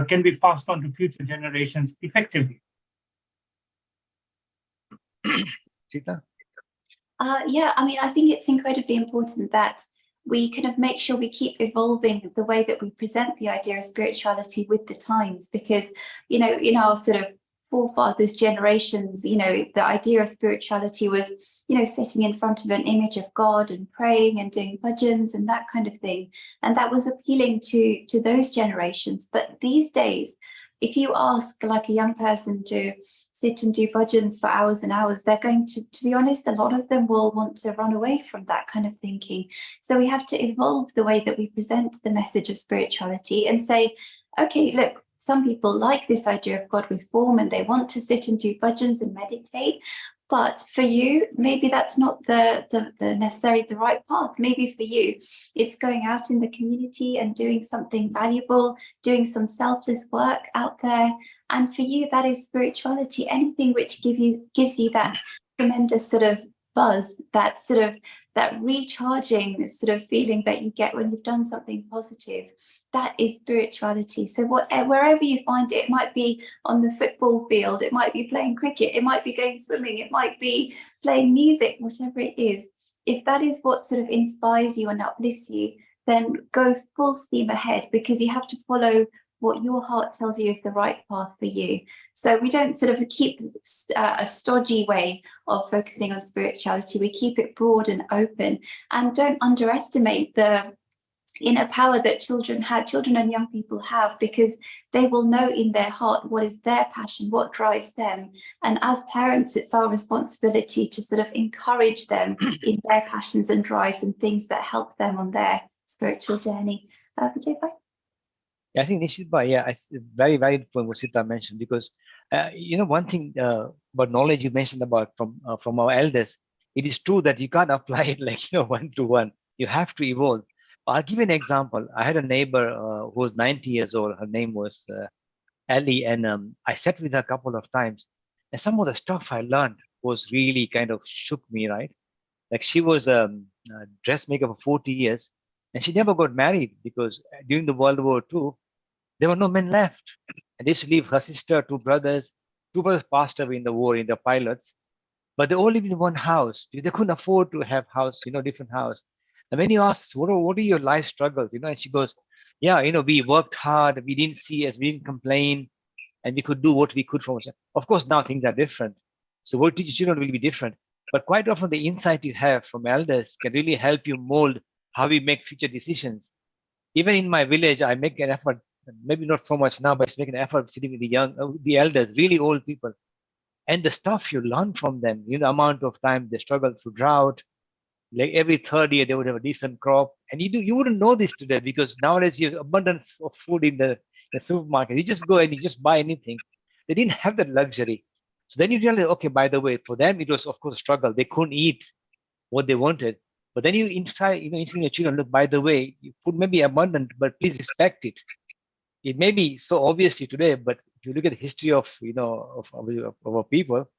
S2: can be passed on to future generations effectively?
S5: Sita?
S1: Yeah, I mean, I think it's incredibly important that we kind of make sure we keep evolving the way that we present the idea of spirituality with the times, because, you know, in our sort of forefathers' generations, you know, the idea of spirituality was, you know, sitting in front of an image of God and praying and doing bhajans and that kind of thing. And that was appealing to those generations. But these days, if you ask like a young person to sit and do bhajans for hours and hours, they're going to be honest, a lot of them will want to run away from that kind of thinking. So we have to evolve the way that we present the message of spirituality and say, okay, look, some people like this idea of God with form and they want to sit and do bhajans and meditate. But for you, maybe that's not the necessarily the right path. Maybe for you, it's going out in the community and doing something valuable, doing some selfless work out there. And for you, that is spirituality. Anything which gives you that tremendous sort of buzz, that sort of that recharging sort of feeling that you get when you've done something positive, that is spirituality. So wherever you find it, it might be on the football field, it might be playing cricket, it might be going swimming, it might be playing music, whatever it is. If that is what sort of inspires you and uplifts you, then go full steam ahead, because you have to follow what your heart tells you is the right path for you. So we don't sort of keep a stodgy way of focusing on spirituality. We keep it broad and open, and don't underestimate the inner power that children and young people have, because they will know in their heart what is their passion, what drives them. And as parents, it's our responsibility to sort of encourage them in their passions and drives and things that help them on their spiritual journey. Vijay Bhai?
S5: Yeah, I think Nishit Bhai, yeah, it's very valid point what Sita mentioned, because you know, one thing about knowledge you mentioned about from our elders, it is true that you can't apply it like, you know, one to one. You have to evolve. I'll give you an example. I had a neighbor who was 90 years old. Her name was Ellie, and I sat with her a couple of times, and some of the stuff I learned was really kind of shook me, right? Like, she was a dressmaker for 40 years, and she never got married because during the World War II, there were no men left. And they used to leave her sister, two brothers. Two brothers passed away in the war, in the pilots, but they all lived in one house because they couldn't afford to have house, you know, different house. And when you ask, what are your life struggles, you know, and she goes, yeah, you know, we worked hard, we didn't see us, we didn't complain, and we could do what we could for ourselves. Of course, now things are different. So what you teach children will be different. But quite often the insight you have from elders can really help you mold how we make future decisions. Even in my village, I make an effort, maybe not so much now, but I make an effort sitting with the elders, really old people. And the stuff you learn from them, you know, the amount of time they struggle through drought, like every third year they would have a decent crop. And you wouldn't know this today, because nowadays you have abundance of food in the supermarket. You just go and you just buy anything. They didn't have that luxury. So then you realize, okay, by the way, for them, it was, of course, a struggle. They couldn't eat what they wanted. But then you inside, instilling your children, look, by the way, food may be abundant, but please respect it. It may be so obvious to you today, but if you look at the history of, of our people,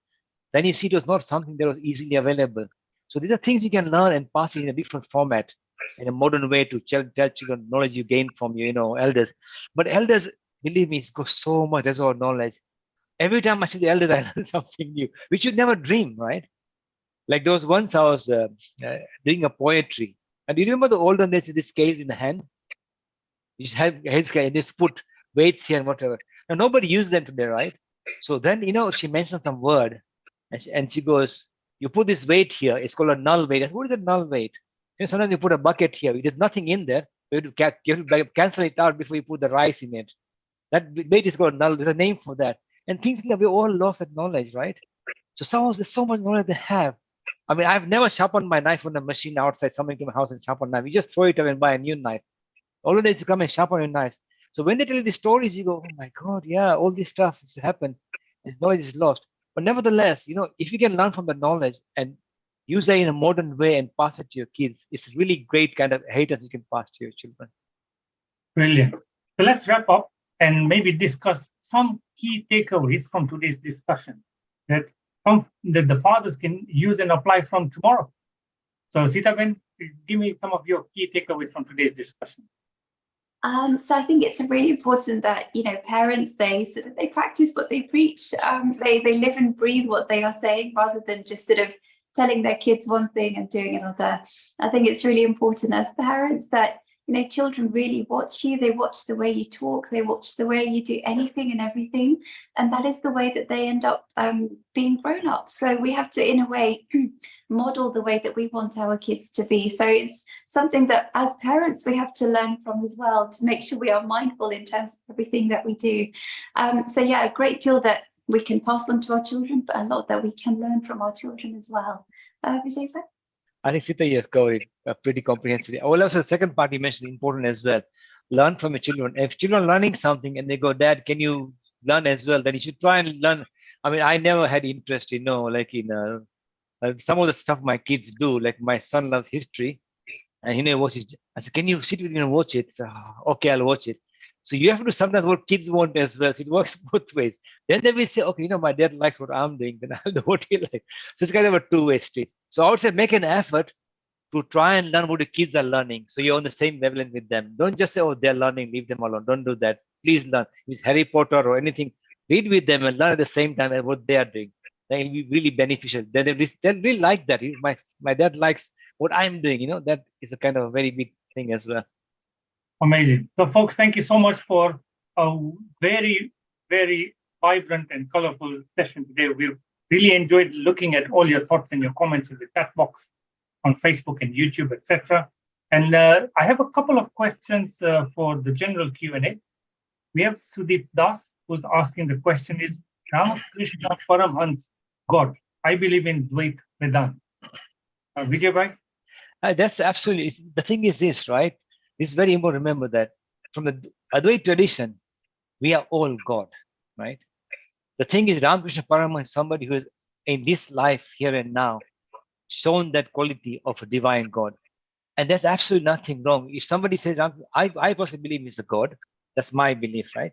S5: then you see it was not something that was easily available. So these are things you can learn and pass it in a different format, in a modern way to tell children knowledge you gain from elders. But elders, believe me, it's got so much. That's our knowledge. Every time I see the elders, I learn something new, which you'd never dream, right? Like there was once I was doing a poetry, and do you remember the olden days? This case in the hand, you just have his and just put weights here and whatever. Now nobody uses them today, right? So then she mentioned some word, and she goes, "You put this weight here. It's called a null weight." I said, "What is a null weight?" Sometimes you put a bucket here. There's nothing in there. You have to cancel it out before you put the rice in it. That weight is called null. There's a name for that. And things like we all lost that knowledge, right? So there's so much knowledge they have. I mean, I've never sharpened my knife on a machine outside. Someone came to my house and sharpen a knife. You just throw it away and buy a new knife. All the days to come and sharpen your knives. So when they tell you these stories, you go, "Oh my God, yeah, all this stuff has happened. This knowledge is lost." But nevertheless, if you can learn from the knowledge and use that in a modern way and pass it to your kids, it's a really great kind of heritage you can pass to your children.
S2: Brilliant. So let's wrap up and maybe discuss some key takeaways from today's discussion that the fathers can use and apply from tomorrow. So Sitaben, give me some of your key takeaways from today's discussion.
S1: So I think it's really important that parents they practice what they preach. They live and breathe what they are saying rather than just sort of telling their kids one thing and doing another. I think it's really important as parents that children really watch you. They watch the way you talk. They watch the way you do anything and everything, and that is the way that they end up being grown up. So we have to, in a way, model the way that we want our kids to be. So it's something that as parents we have to learn from as well, to make sure we are mindful in terms of everything that we do. So yeah, a great deal that we can pass on to our children, but a lot that we can learn from our children as well. Vijay sir?
S5: I think Sita, you have covered it pretty comprehensively. Well, also the second part you mentioned important as well. Learn from your children. If children are learning something and they go, "Dad, can you learn as well?" Then you should try and learn. I mean, I never had interest in, like in some of the stuff my kids do. Like my son loves history, and he watches. I said, "Can you sit with me and watch it?" So, okay, I'll watch it. So you have to do sometimes what kids want as well. So it works both ways. Then they will say, "Okay, my dad likes what I'm doing, then I'll do what he likes." So it's kind of a two-way street. So I would say make an effort to try and learn what the kids are learning. So you're on the same wavelength with them. Don't just say, "Oh, they're learning, leave them alone." Don't do that. Please learn. If it's Harry Potter or anything, read with them and learn at the same time as what they are doing. That will be really beneficial. They'll really like that. My dad likes what I'm doing. That is a kind of a very big thing as well.
S2: Amazing. So folks, thank you so much for a very, very vibrant and colorful session today. We've really enjoyed looking at all your thoughts and your comments in the chat box on Facebook and YouTube, etc. And I have a couple of questions for the general Q&A. We have Sudeep Das, who's asking the question is, Ramakrishna Paramhans, God, I believe in Dvait Vedanta. Vijay Bhai?
S5: That's absolutely, the thing is this, right? It's very important to remember that from the Advaita tradition, we are all God, right? The thing is, Ramakrishna Paramhans is somebody who is in this life here and now shown that quality of a divine God. And there's absolutely nothing wrong. If somebody says, I personally believe he's a God, that's my belief, right?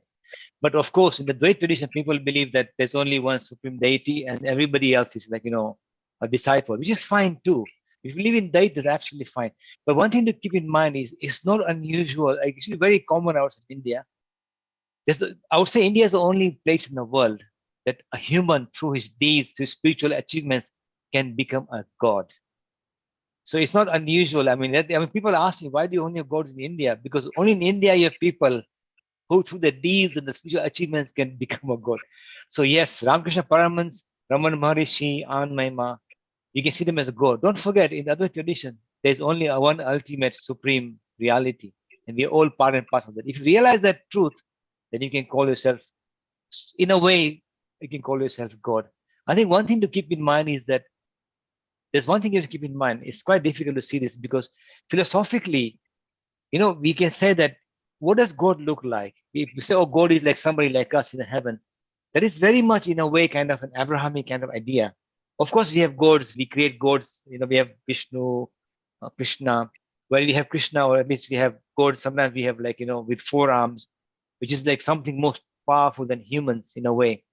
S5: But of course, in the Dvaita tradition, people believe that there's only one supreme deity and everybody else is like, a disciple, which is fine too. If you believe in Dvaita, that's absolutely fine. But one thing to keep in mind is it's not unusual. Like, it's very common outside India. I would say India is the only place in the world that a human, through his deeds, through spiritual achievements, can become a god. So it's not unusual. I mean, people ask me, why do you only have gods in India? Because only in India you have people who, through the deeds and the spiritual achievements, can become a god. So yes, Ramakrishna Paramhans, Raman Maharishi, Anand Mahima, you can see them as a god. Don't forget, in the other tradition, there's only one ultimate supreme reality, and we're all part and parcel of that. If you realize that truth, then you can call yourself, in a way, you can call yourself God. I think one thing to keep in mind is that there's one thing you have to keep in mind. It's quite difficult to see this because philosophically, we can say that, what does God look like? We say, oh, God is like somebody like us in heaven. That is very much, in a way, kind of an Abrahamic kind of idea. Of course, we have gods, we create gods, we have Vishnu, Krishna, where we have Krishna, or at least we have gods. Sometimes we have, like, with 4 arms, which is like something most powerful than humans in a way.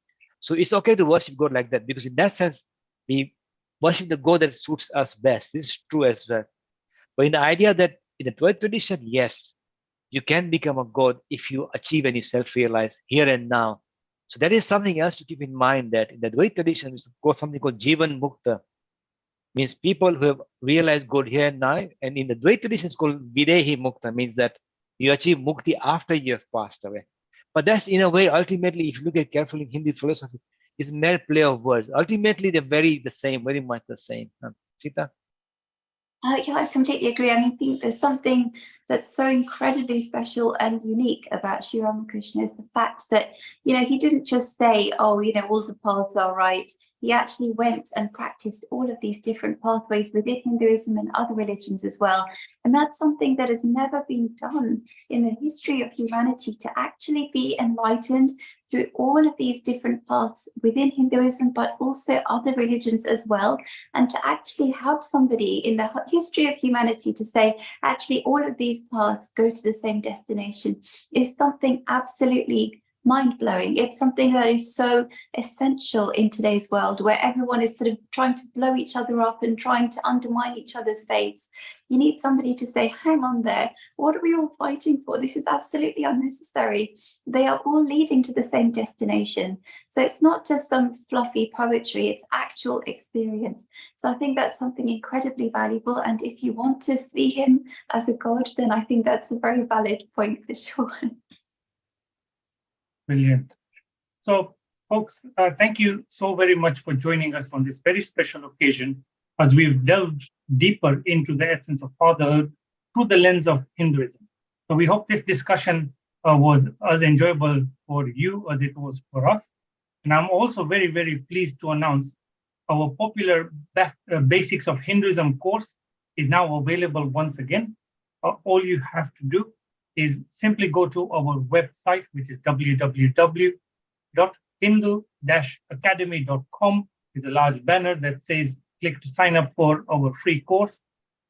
S5: So it's okay to worship God like that, because in that sense, we worship the God that suits us best. This is true as well. But in the idea that in the 12th tradition, yes, you can become a God if you achieve and you self-realize here and now. So that is something else to keep in mind, that in the Dvaita tradition, there's something called Jivan Mukta, means people who have realized God here and now. And in the Dvaita tradition, it's called Videhi Mukta, means that you achieve mukti after you have passed away. But that's, in a way, ultimately, if you look at carefully in Hindu philosophy, it's a mere play of words. Ultimately, they're very much the same. Sita?
S1: Yeah, I completely agree. I mean, I think there's something that's so incredibly special and unique about Sri Ramakrishna, is the fact that, he didn't just say, oh, all the paths are right. He actually went and practiced all of these different pathways within Hinduism and other religions as well. And that's something that has never been done in the history of humanity, to actually be enlightened through all of these different paths within Hinduism, but also other religions as well. And to actually have somebody in the history of humanity to say, actually, all of these paths go to the same destination, is something absolutely mind-blowing. It's something that is so essential in today's world, where everyone is sort of trying to blow each other up and trying to undermine each other's faiths. You need somebody to say, hang on there, what are we all fighting for? This is absolutely unnecessary. They are all leading to the same destination. So it's not just some fluffy poetry, it's actual experience. So I think that's something incredibly valuable. And if you want to see him as a god, then I think that's a very valid point for sure.
S2: Brilliant. So, folks, thank you so very much for joining us on this very special occasion, as we've delved deeper into the essence of fatherhood through the lens of Hinduism. So we hope this discussion was as enjoyable for you as it was for us. And I'm also very, very pleased to announce our popular Basics of Hinduism course is now available once again. All you have to do is simply go to our website, which is www.hindu-academy.com, with a large banner that says click to sign up for our free course.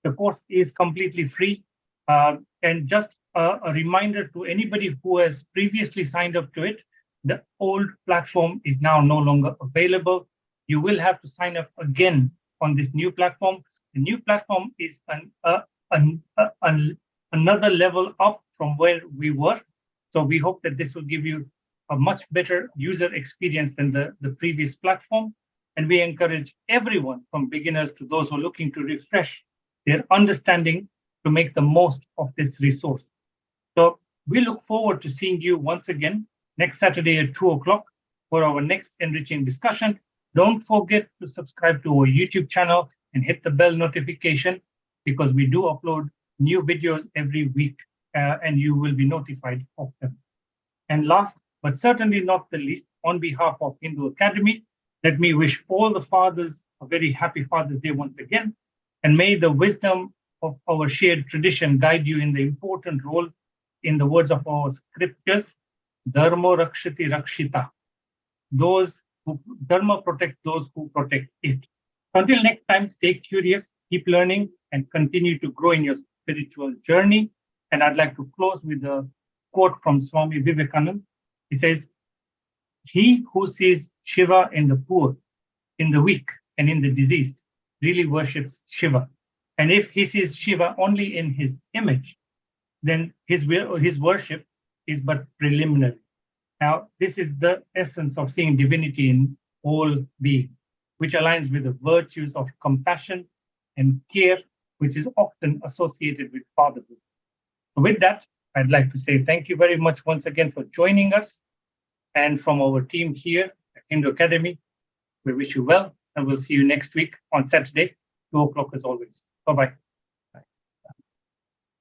S2: The course is completely free. And just a reminder to anybody who has previously signed up to it, the old platform is now no longer available. You will have to sign up again on this new platform. The new platform is another level up from where we were. So we hope that this will give you a much better user experience than the previous platform. And we encourage everyone, from beginners to those who are looking to refresh their understanding, to make the most of this resource. So we look forward to seeing you once again next Saturday at 2 o'clock for our next enriching discussion. Don't forget to subscribe to our YouTube channel and hit the bell notification, because we do upload new videos every week, and you will be notified of them. And last, but certainly not the least, on behalf of Hindu Academy, let me wish all the fathers a very happy Father's Day once again, and may the wisdom of our shared tradition guide you in the important role, in the words of our scriptures, Dharma Rakshati Rakshita. Dharma protects those who protect it. Until next time, stay curious, keep learning, and continue to grow in your spiritual journey. And I'd like to close with a quote from Swami Vivekananda. He says, "He who sees Shiva in the poor, in the weak, and in the diseased really worships Shiva. And if he sees Shiva only in his image, then his worship is but preliminary." Now, this is the essence of seeing divinity in all beings, which aligns with the virtues of compassion and care, which is often associated with fatherhood. With that, I'd like to say thank you very much once again for joining us. And from our team here at Hindu Academy, we wish you well, and we'll see you next week on Saturday, 2 o'clock as always. Bye-bye.